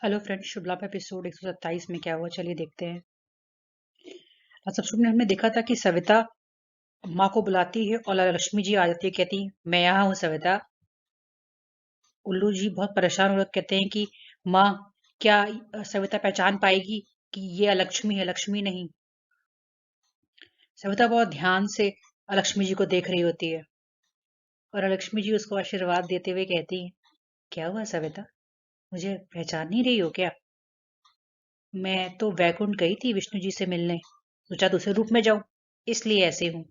Hello friends, शुभ लाभ episode 127 में क्या हुआ, चलिए देखते हैं। आज सबसे पहले हमने देखा था कि सविता माँ को बुलाती है और लक्ष्मी जी आ जाती है, कहती मैं यहाँ हूँ सविता। उल्लू जी बहुत परेशान हो रहे, कहते हैं कि माँ, क्या सविता पहचान पाएगी कि ये अलक्ष्मी है, लक्ष्मी नहीं। सविता बहुत ध्यान से लक्ष्मी जी को देख रही होती है और लक्ष्मी जी उसको आशीर्वाद देते हुए कहती है, क्या हुआ सविता, मुझे पहचान नहीं रही हो क्या? मैं तो वैकुंठ गई थी विष्णु जी से मिलने, सोचा दूसरे रूप में जाऊं, इसलिए ऐसे हूँ।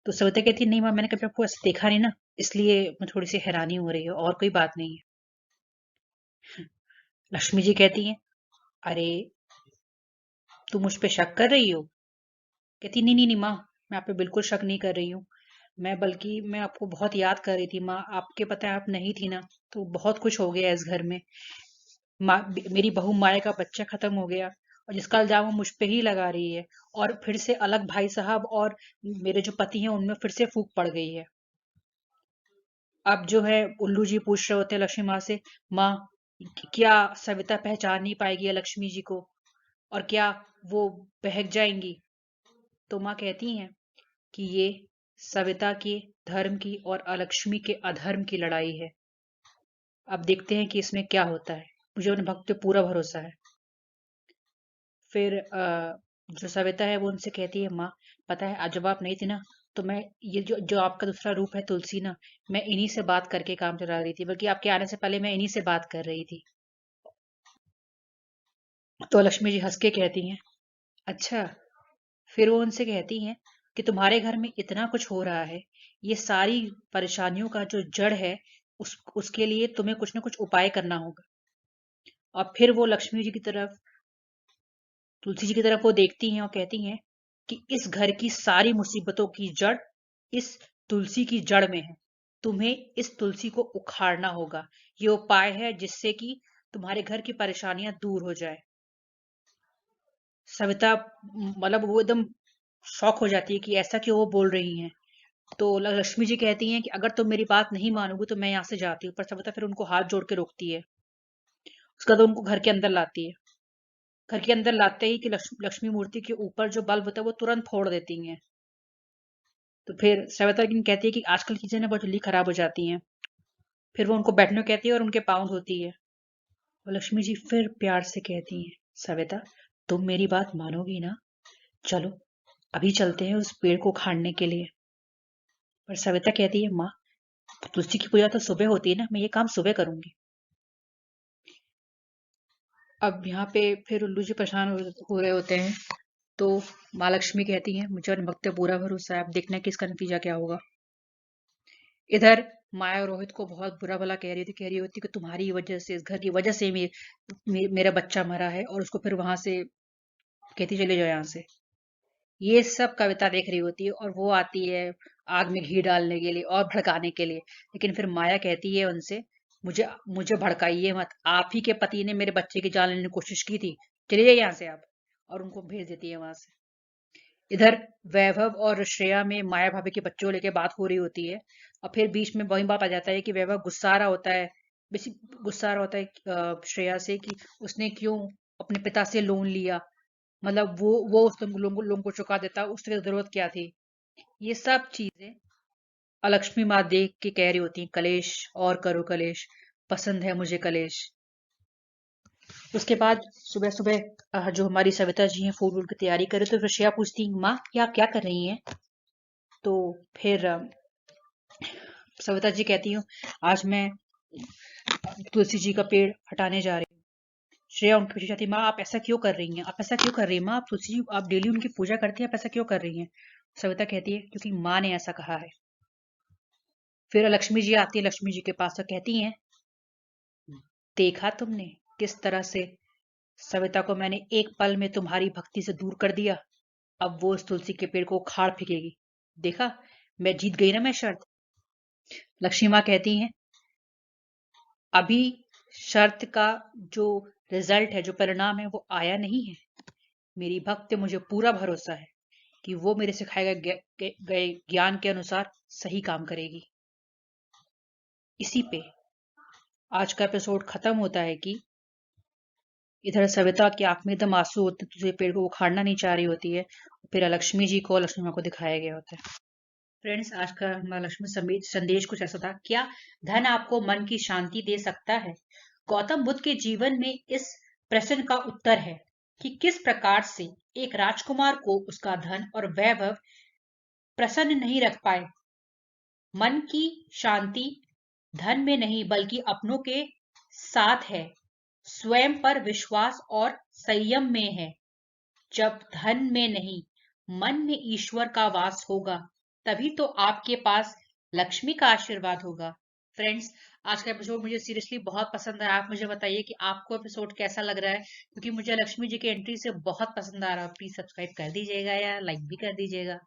तो सविता कहती नहीं माँ, मैंने कभी आपको ऐसे देखा नहीं ना, इसलिए मैं थोड़ी सी हैरानी हो रही है, और कोई बात नहीं है। लक्ष्मी जी कहती हैं, अरे तुम मुझ पे शक कर रही हो? कहती नहीं नहीं नहीं माँ, मैं आप पे बिल्कुल शक नहीं कर रही हूँ। मैं आपको बहुत याद कर रही थी माँ, आपके पता है आप नहीं थी ना, तो बहुत कुछ हो गया इस घर में। माँ, मेरी बहू माया का बच्चा खत्म हो गया और जिसका इल्जाम वो मुझ पे ही लगा रही है, और फिर से अलग भाई साहब और मेरे जो पति हैं उनमें फिर से फूट पड़ गई है। अब जो है उल्लू जी पूछ रहे होते हैं लक्ष्मी माँ से, माँ क्या सविता पहचान नहीं पाएगी लक्ष्मी जी को, और क्या वो बहक जाएंगी? तो माँ कहती हैं कि ये सविता के धर्म की और अलक्ष्मी के अधर्म की लड़ाई है। अब देखते हैं कि इसमें क्या होता है। मुझे उन भक्त पे पूरा भरोसा है। फिर जो सविता है वो उनसे कहती है, माँ पता है आज जब आप नहीं थी ना, तो मैं ये जो जो आपका दूसरा रूप है तुलसी ना, मैं इन्हीं से बात करके काम चला रही थी, बल्कि आपके आने से पहले मैं इन्हीं से बात कर रही थी। तो लक्ष्मी जी हंस के कहती हैं, अच्छा। फिर वो उनसे कहती हैं कि तुम्हारे घर में इतना कुछ हो रहा है, ये सारी परेशानियों का जो जड़ है, उसके लिए तुम्हें कुछ ना कुछ उपाय करना होगा। और फिर वो लक्ष्मी जी की तरफ, तुलसी जी की तरफ वो देखती हैं और कहती हैं कि इस घर की सारी मुसीबतों की जड़ इस तुलसी की जड़ में है। तुम्हें इस तुलसी को उखाड़ना होगा। ये उपाय है जिससे कि तुम्हारे घर की परेशानियां दूर हो जाए। सविता मतलब वो एकदम शॉक हो जाती है कि ऐसा क्यों वो बोल रही हैं। तो लक्ष्मी जी कहती हैं कि अगर तुम मेरी बात नहीं मानोगी तो मैं यहाँ से जाती हूँ, पर सविता फिर उनको हाथ जोड़ के रोकती है। उसके बाद उनको घर के अंदर लाती है। घर के अंदर लाते ही कि लक्ष्मी मूर्ति के ऊपर जो बल्ब होता है वो तुरंत फोड़ देती हैं। तो फिर सविता लेकिन कहती है कि आजकल की चीजें बहुत जल्दी खराब हो जाती हैं। फिर वो उनको बैठने को कहती है और उनके पाँव धोती है। और लक्ष्मी जी फिर प्यार से कहती हैं, सविता तुम मेरी बात मानोगी ना? चलो अभी चलते हैं उस पेड़ को उखाड़ने के लिए। पर सविता कहती है, माँ तुलसी की पूजा तो सुबह होती है ना, मैं ये काम सुबह करूंगी। अब यहाँ पे फिर उल्लू जी परेशान हो रहे होते हैं। तो माँ लक्ष्मी कहती हैं, मुझे अपने भक्त पे पूरा भरोसा है, अब देखना है कि इसका नतीजा क्या होगा। इधर माया रोहित को बहुत बुरा भला कह रही होती कि तुम्हारी वजह से, इस घर की वजह से मेरा बच्चा मरा है, और उसको फिर वहां से कहती चले जाओ यहाँ से। ये सब कविता देख रही होती है और वो आती है आग में घी डालने के लिए और भड़काने के लिए। लेकिन फिर माया कहती है उनसे, मुझे मुझे भड़काइए मत, आप ही के पति ने मेरे बच्चे की जान लेने की कोशिश की थी, चले जाइए यहाँ से आप। और उनको भेज देती है वहां से। इधर वैभव और श्रेया में माया भाभी के बच्चों लेके बात हो रही होती है। और फिर बीच में वही बात आ जाता है कि वैभव गुस्सा आ रहा होता है, बेसिक गुस्सा आ रहा होता है श्रेया से कि उसने क्यों अपने पिता से लोन लिया, मतलब वो उस लोगों को चुका देता, उसकी जरूरत क्या थी। ये सब चीजें अलक्ष्मी माँ देख के कह रही होती हैं, कलेश और करो कलेश, पसंद है मुझे कलेश। उसके बाद सुबह सुबह जो हमारी सविता जी हैं फूल वूल की तैयारी करे, तो फिर श्रेया पूछती हैं, माँ ये आप क्या कर रही हैं? तो फिर सविता जी कहती हूँ, आज मैं तुलसी जी का पेड़ हटाने जा रही हूँ। श्रेया उनके पीछे जाती, माँ आप ऐसा क्यों कर रही हैं, आप ऐसा क्यों कर रही हैं माँ, आप तुलसी जी आप डेली उनकी पूजा करती हैं, आप ऐसा क्यों कर रही हैं? सविता कहती है, क्योंकि माँ ने ऐसा कहा है। फिर लक्ष्मी जी आती है लक्ष्मी जी के पास और कहती हैं, देखा तुमने किस तरह से सविता को मैंने एक पल में तुम्हारी भक्ति से दूर कर दिया। अब वो उस तुलसी के पेड़ को उखाड़ फेंकेगी। देखा, मैं जीत गई ना, मैं शर्त। लक्ष्मी माँ कहती हैं, अभी शर्त का जो रिजल्ट है, जो परिणाम है, वो आया नहीं है। मेरी भक्त पे मुझे पूरा भरोसा है कि वो मेरे सिखाए गए ज्ञान के अनुसार सही काम करेगी। इसी पे आज का एपिसोड खत्म होता है कि इधर सविता की आंख में एकदम आंसू होते हैं, तुझे पेड़ को उखाड़ना नहीं चाह रही होती है। फिर लक्ष्मी जी को लक्ष्मी माँ को दिखाया गया होता है। फ्रेंड्स, आज का हमारा लक्ष्मी संदेश कुछ ऐसा था। क्या धन आपको मन की शांति दे सकता है? गौतम बुद्ध के जीवन में इस प्रश्न का उत्तर है कि किस प्रकार से एक राजकुमार को उसका धन और वैभव प्रसन्न नहीं रख पाए। मन की शांति धन में नहीं बल्कि अपनों के साथ है, स्वयं पर विश्वास और संयम में है। जब धन में नहीं, मन में ईश्वर का वास होगा, तभी तो आपके पास लक्ष्मी का आशीर्वाद होगा। फ्रेंड्स, आज का एपिसोड मुझे सीरियसली बहुत पसंद आया। आप मुझे बताइए कि आपको एपिसोड कैसा लग रहा है, क्योंकि मुझे लक्ष्मी जी की एंट्री से बहुत पसंद आ रहा है। प्लीज सब्सक्राइब कर दीजिएगा या लाइक भी कर दीजिएगा।